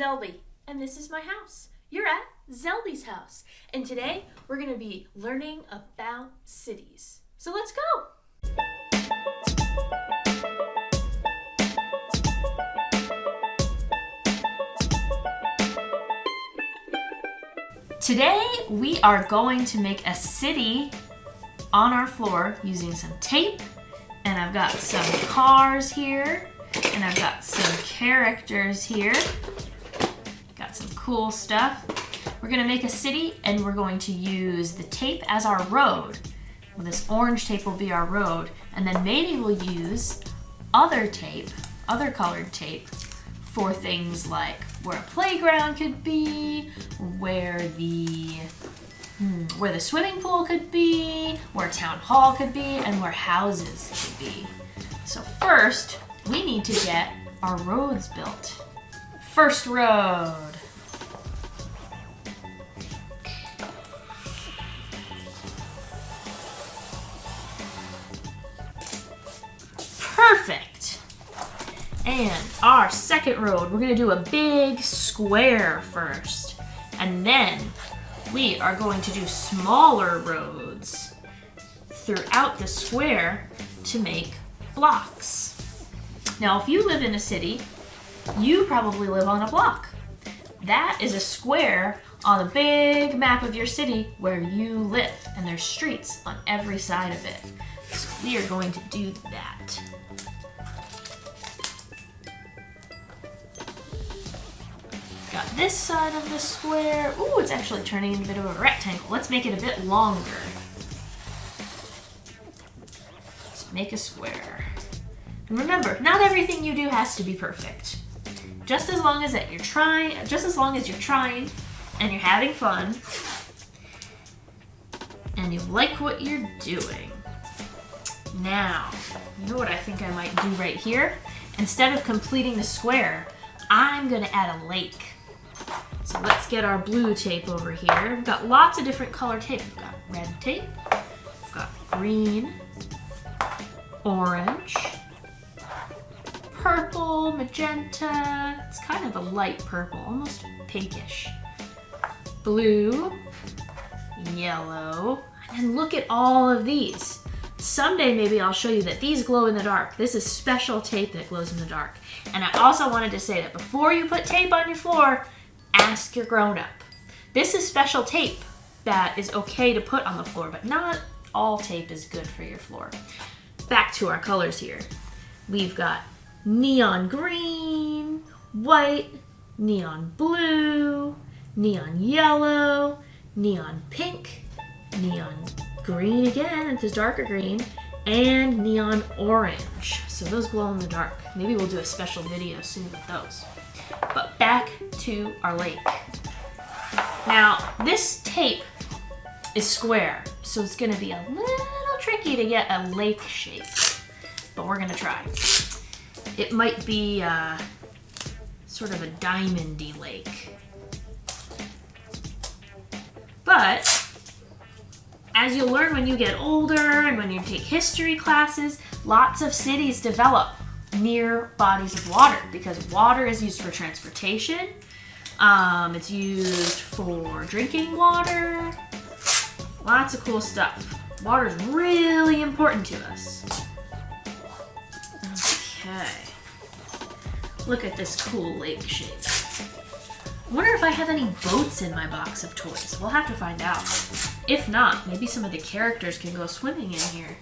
Zeldy, and this is my house. You're at Zeldy's house, and today we're going to be learning about cities. So let's go! Today we are going to make a city on our floor using some tape, and I've got some cars here, and I've got some characters here. Got some cool stuff. We're gonna make a city and we're going to use the tape as our road. Well, this orange tape will be our road, and then maybe we'll use other tape, other colored tape, for things like where a playground could be, where the swimming pool could be, where town hall could be, and where houses could be. So first, we need to get our roads built. First road. Perfect. And our second road, we're gonna do a big square first. And then we are going to do smaller roads throughout the square to make blocks. Now, if you live in a city, you probably live on a block. That is a square on a big map of your city where you live, and there's streets on every side of it. So we are going to do that. Got this side of the square. Ooh, it's actually turning into a bit of a rectangle. Let's make it a bit longer. Let's make a square. And remember, not everything you do has to be perfect. Just as long as you're trying and you're having fun and you like what you're doing. Now, you know what I think I might do right here? Instead of completing the square, I'm gonna add a lake. So let's get our blue tape over here. We've got lots of different color tape. We've got red tape, we've got green, orange, purple, magenta. It's kind of a light purple, almost pinkish. Blue, yellow, and look at all of these. Someday maybe I'll show you that these glow in the dark. This is special tape that glows in the dark. And I also wanted to say that before you put tape on your floor, ask your grown-up. This is special tape that is okay to put on the floor, but not all tape is good for your floor. Back to our colors here. We've got neon green, white, neon blue, neon yellow, neon pink, neon green again, it's a darker green, and neon orange. So those glow in the dark. Maybe we'll do a special video soon with those. But back to our lake. Now, this tape is square, so it's gonna be a little tricky to get a lake shape, but we're gonna try. It might be sort of a diamondy lake. But as you'll learn when you get older and when you take history classes, lots of cities develop near bodies of water because water is used for transportation. It's used for drinking water. Lots of cool stuff. Water is really important to us. Okay. Look at this cool lake shape. I wonder if I have any boats in my box of toys. We'll have to find out. If not, maybe some of the characters can go swimming in here.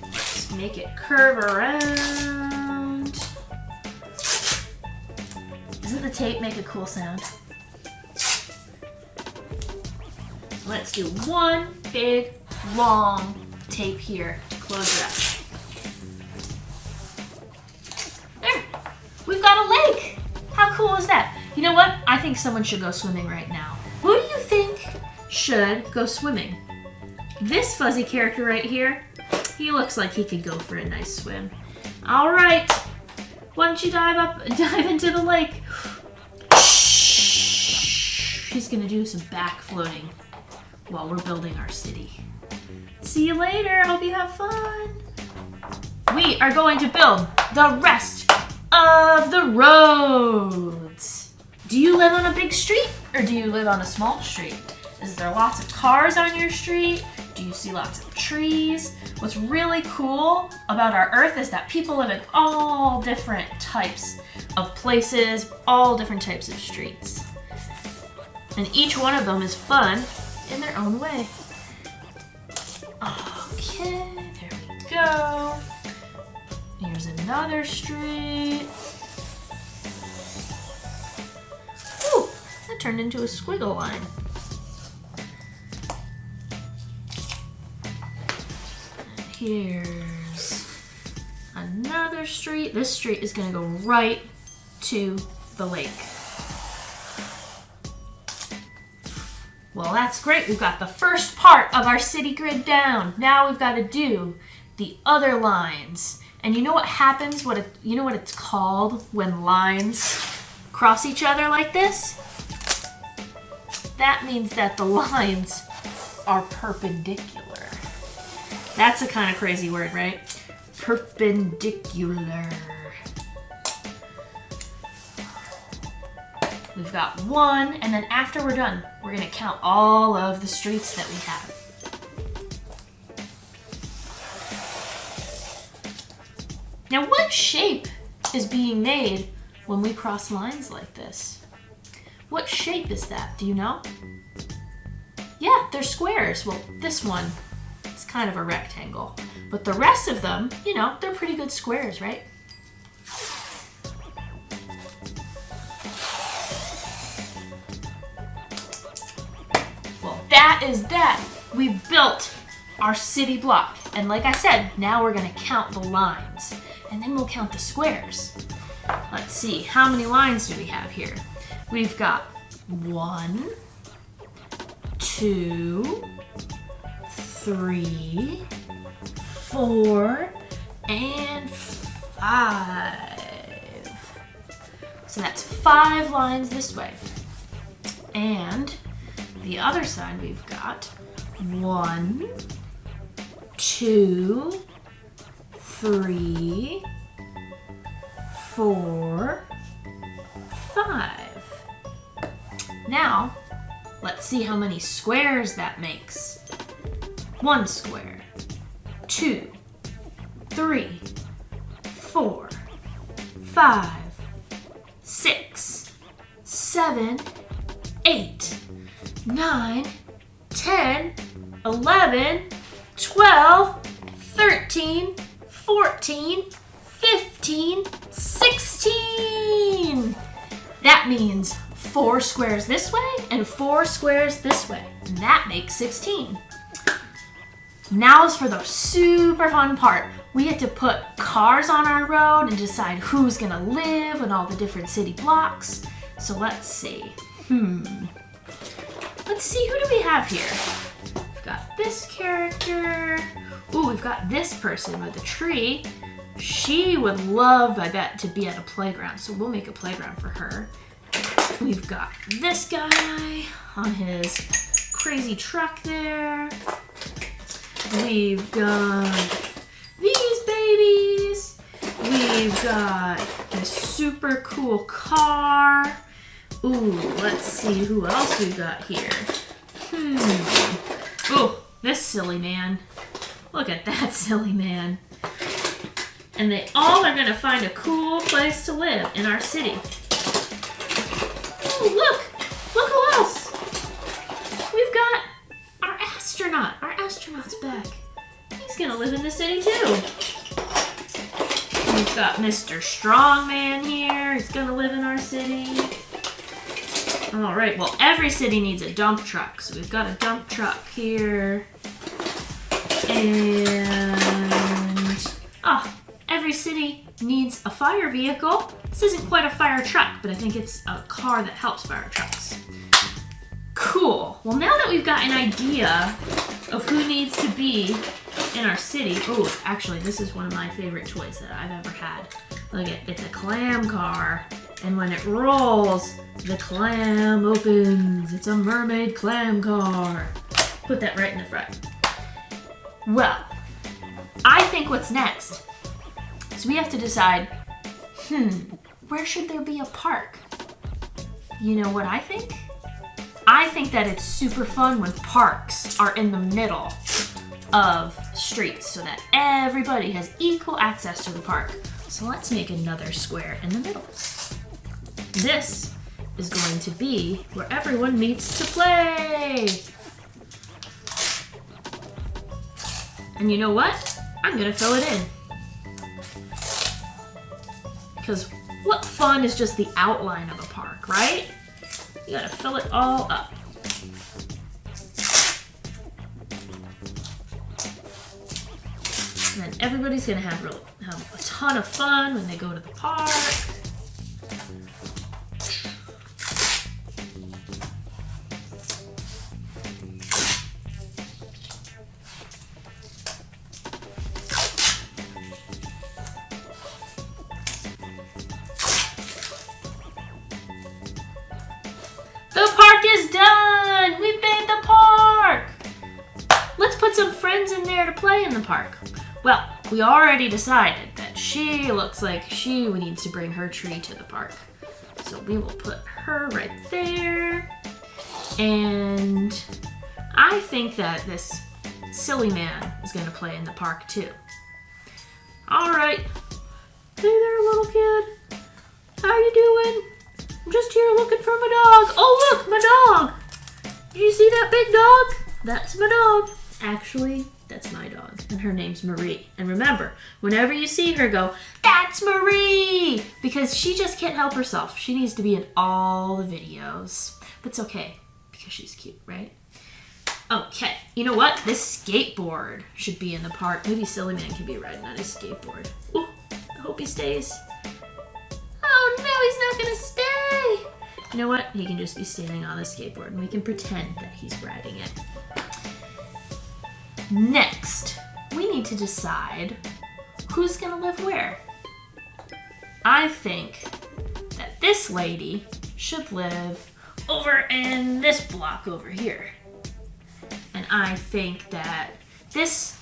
Let's make it curve around. Doesn't the tape make a cool sound? Let's do one big, long tape here to close it up. There, we've got a lake. How cool is that? You know what? I think someone should go swimming right now. Who do you think should go swimming? This fuzzy character right here, he looks like he could go for a nice swim. All right, why don't you dive into the lake? He's gonna do some back floating while we're building our city. See you later, hope you have fun. We are going to build the rest of the road. Do you live on a big street or do you live on a small street? Is there lots of cars on your street? Do you see lots of trees? What's really cool about our Earth is that people live in all different types of places, all different types of streets. And each one of them is fun in their own way. Okay, there we go. Here's another street. Ooh, that turned into a squiggle line. Here's another street. This street is going to go right to the lake. Well, that's great. We've got the first part of our city grid down. Now we've got to do the other lines. And you know what happens? You know what it's called when lines cross each other like this? That means that the lines are perpendicular. That's a kind of crazy word, right? Perpendicular. We've got one, and then after we're done, we're gonna count all of the streets that we have. Now, what shape is being made when we cross lines like this? What shape is that? Do you know? Yeah, they're squares. Well, this one is kind of a rectangle. But the rest of them, you know, they're pretty good squares, right? Well, that is that. We built our city block. And like I said, now we're gonna count the lines. And then we'll count the squares. Let's see, how many lines do we have here? We've got 1, 2, 3, 4, and 5. So that's 5 lines this way. And the other side we've got 1, 2, 3, 4, 5. Now, let's see how many squares that makes. 1 square, 2, 3, 4, 5, 6, 7, 8, 9, 10, 11, 12, 13, 14, 15, 16. That means 4 squares this way and 4 squares this way. And that makes 16. Now is for the super fun part. We get to put cars on our road and decide who's gonna live in all the different city blocks. So let's see. Let's see, who do we have here? We've got this character. Ooh, we've got this person with a tree. She would love, I bet, to be at a playground, so we'll make a playground for her. We've got this guy on his crazy truck there. We've got these babies. We've got this super cool car. Ooh, let's see who else we've got here. Ooh, this silly man. Look at that silly man. And they all are gonna find a cool place to live in our city. Ooh, look who else. We've got our astronaut. Our astronaut's back. He's gonna live in the city too. We've got Mr. Strongman here. He's gonna live in our city. All right, well, every city needs a dump truck. So we've got a dump truck here. And, every city needs a fire vehicle. This isn't quite a fire truck, but I think it's a car that helps fire trucks. Cool. Well, now that we've got an idea of who needs to be in our city. Oh, actually, this is one of my favorite toys that I've ever had. Look, it's a clam car. And when it rolls, the clam opens. It's a mermaid clam car. Put that right in the front. Well, I think what's next is we have to decide, where should there be a park? You know what I think? I think that it's super fun when parks are in the middle of streets so that everybody has equal access to the park. So let's make another square in the middle. This is going to be where everyone meets to play. And you know what? I'm gonna fill it in. Because what fun is just the outline of a park, right? You gotta fill it all up. And then everybody's gonna have a ton of fun when they go to the park. The park is done! We've made the park! Let's put some friends in there to play in the park. Well, we already decided that she looks like she needs to bring her tree to the park. So we will put her right there. And I think that this silly man is going to play in the park too. All right. Hey there, little kid. How you doing? I'm just here looking for my dog. Oh, look, my dog. Did you see that big dog? That's my dog. Actually, that's my dog, and her name's Marie. And remember, whenever you see her, go, "That's Marie!" Because she just can't help herself. She needs to be in all the videos. But it's okay, because she's cute, right? Okay, you know what? This skateboard should be in the park. Maybe Silly Man can be riding on his skateboard. Ooh, I hope he stays. Oh no, he's not gonna stay! You know what? He can just be standing on the skateboard and we can pretend that he's riding it. Next, we need to decide who's gonna live where. I think that this lady should live over in this block over here. And I think that this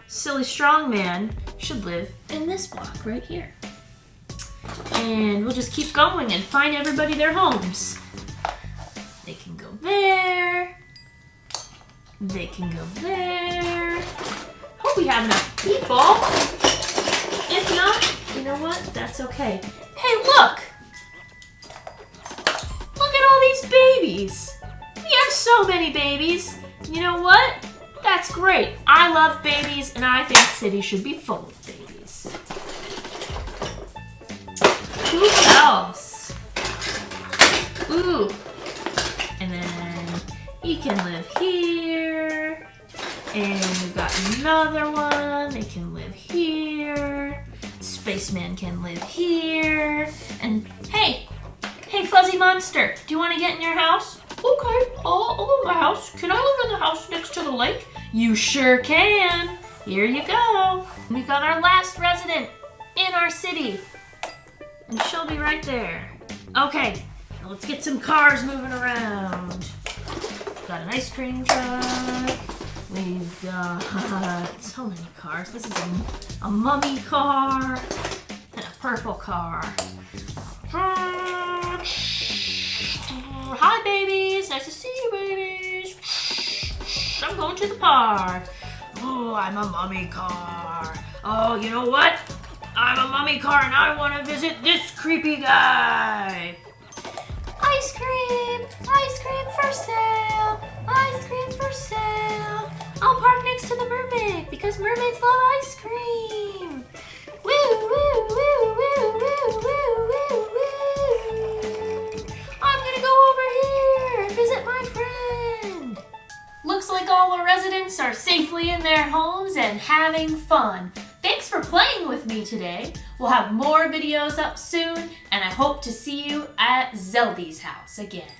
silly strong man should live in this block right here. And we'll just keep going and find everybody their homes. They can go there. They can go there. Hope we have enough people. If not, you know what? That's okay. Hey, look! Look at all these babies. We have so many babies. You know what? That's great. I love babies, and I think cities should be full of babies. Who else? Ooh. And then he can live here. And we've got another one. They can live here. Spaceman can live here. And hey, Fuzzy Monster, do you want to get in your house? Okay, I'll in my house. Can I live in the house next to the lake? You sure can. Here you go. We've got our last resident in our city. And she'll be right there. Okay, now let's get some cars moving around. Got an ice cream truck. We've got so many cars. This is a mummy car and a purple car. Hi, babies. Nice to see you, babies. I'm going to the park. Oh, I'm a mummy car. Oh, you know what? I'm a mummy car and I want to visit this creepy guy. Ice cream for sale. Ice cream for sale. I'll park next to the mermaid because mermaids love ice cream. Woo, woo, woo, woo, woo, woo, woo, woo. I'm gonna go over here and visit my friend. Looks like all the residents are safely in their homes and having fun. Thanks for playing with me today. We'll have more videos up soon, and I hope to see you at Zeldy's house again.